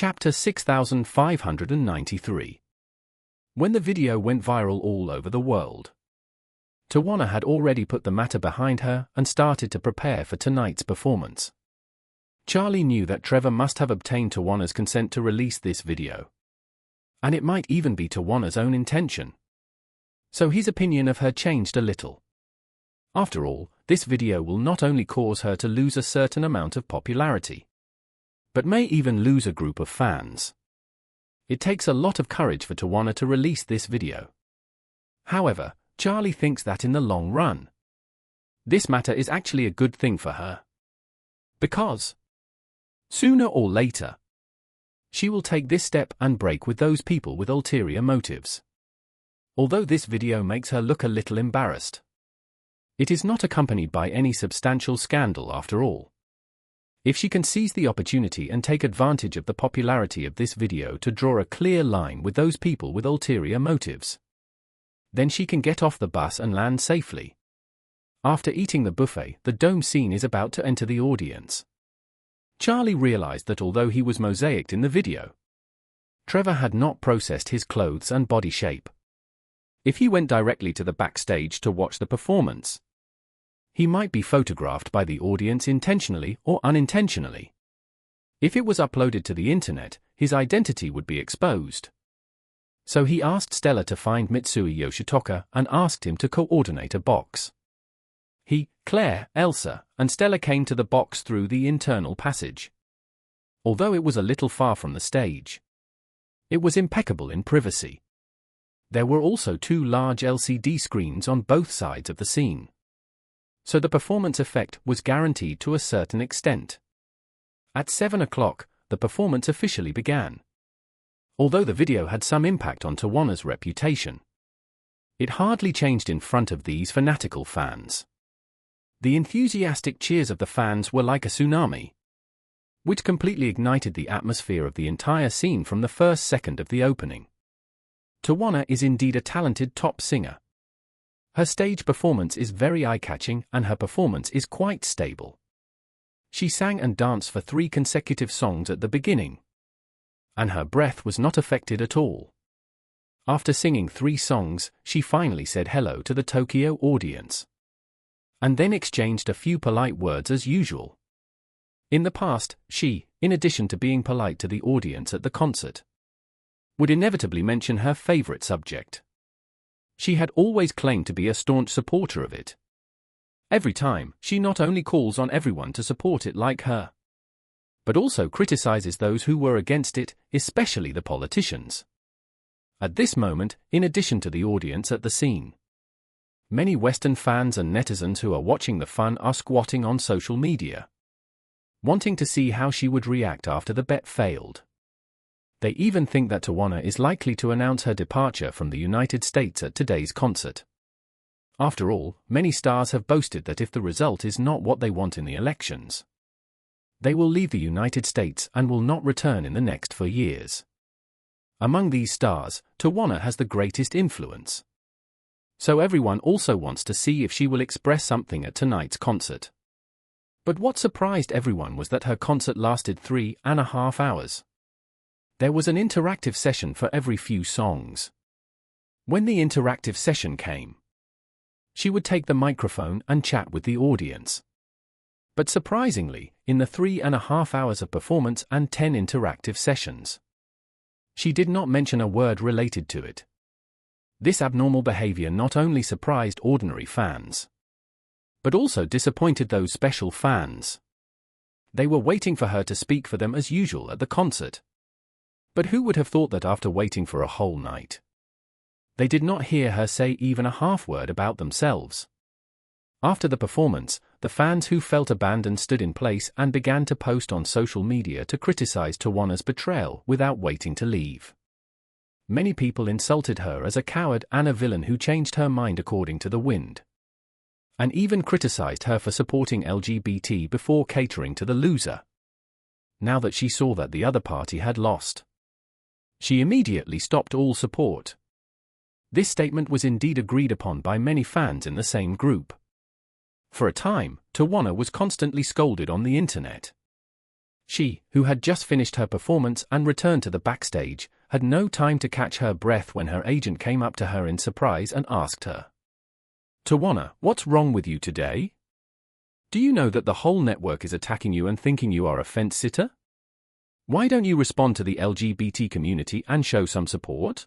Chapter 6593. When the video went viral all over the world, Tawana had already put the matter behind her and started to prepare for tonight's performance. Charlie knew that Trevor must have obtained Tawana's consent to release this video. And it might even be Tawana's own intention. So his opinion of her changed a little. After all, this video will not only cause her to lose a certain amount of popularity, but may even lose a group of fans. It takes a lot of courage for Tawana to release this video. However, Charlie thinks that in the long run, this matter is actually a good thing for her. Because, sooner or later, she will take this step and break with those people with ulterior motives. Although this video makes her look a little embarrassed, it is not accompanied by any substantial scandal after all. If she can seize the opportunity and take advantage of the popularity of this video to draw a clear line with those people with ulterior motives, then she can get off the bus and land safely. After eating the buffet, the dome scene is about to enter the audience. Charlie realized that although he was mosaicked in the video, Trevor had not processed his clothes and body shape. If he went directly to the backstage to watch the performance, he might be photographed by the audience intentionally or unintentionally. If it was uploaded to the internet, his identity would be exposed. So he asked Stella to find Mitsui Yoshitoka and asked him to coordinate a box. He, Claire, Elsa, and Stella came to the box through the internal passage. Although it was a little far from the stage, it was impeccable in privacy. There were also two large LCD screens on both sides of the scene, so the performance effect was guaranteed to a certain extent. At 7 o'clock, the performance officially began. Although the video had some impact on Tawana's reputation, it hardly changed in front of these fanatical fans. The enthusiastic cheers of the fans were like a tsunami, which completely ignited the atmosphere of the entire scene from the first second of the opening. Tawana is indeed a talented top singer. Her stage performance is very eye-catching and her performance is quite stable. She sang and danced for 3 consecutive songs at the beginning, and her breath was not affected at all. After singing 3 songs, she finally said hello to the Tokyo audience, and then exchanged a few polite words as usual. In the past, she, in addition to being polite to the audience at the concert, would inevitably mention her favorite subject. She had always claimed to be a staunch supporter of it. Every time, she not only calls on everyone to support it like her, but also criticizes those who were against it, especially the politicians. At this moment, in addition to the audience at the scene, many Western fans and netizens who are watching the fun are squatting on social media, wanting to see how she would react after the bet failed. They even think that Tawana is likely to announce her departure from the United States at today's concert. After all, many stars have boasted that if the result is not what they want in the elections, they will leave the United States and will not return in the next 4 years. Among these stars, Tawana has the greatest influence. So everyone also wants to see if she will express something at tonight's concert. But what surprised everyone was that her concert lasted 3.5 hours. There was an interactive session for every few songs. When the interactive session came, she would take the microphone and chat with the audience. But surprisingly, in the 3.5 hours of performance and 10 interactive sessions, she did not mention a word related to it. This abnormal behavior not only surprised ordinary fans, but also disappointed those special fans. They were waiting for her to speak for them as usual at the concert. But who would have thought that after waiting for a whole night, they did not hear her say even a half word about themselves? After the performance, the fans who felt abandoned stood in place and began to post on social media to criticize Tawana's betrayal without waiting to leave. Many people insulted her as a coward and a villain who changed her mind according to the wind, and even criticized her for supporting LGBT before catering to the loser. Now that she saw that the other party had lost, she immediately stopped all support. This statement was indeed agreed upon by many fans in the same group. For a time, Tawana was constantly scolded on the internet. She, who had just finished her performance and returned to the backstage, had no time to catch her breath when her agent came up to her in surprise and asked her, "Tawana, what's wrong with you today? Do you know that the whole network is attacking you and thinking you are a fence sitter? Why don't you respond to the LGBT community and show some support?"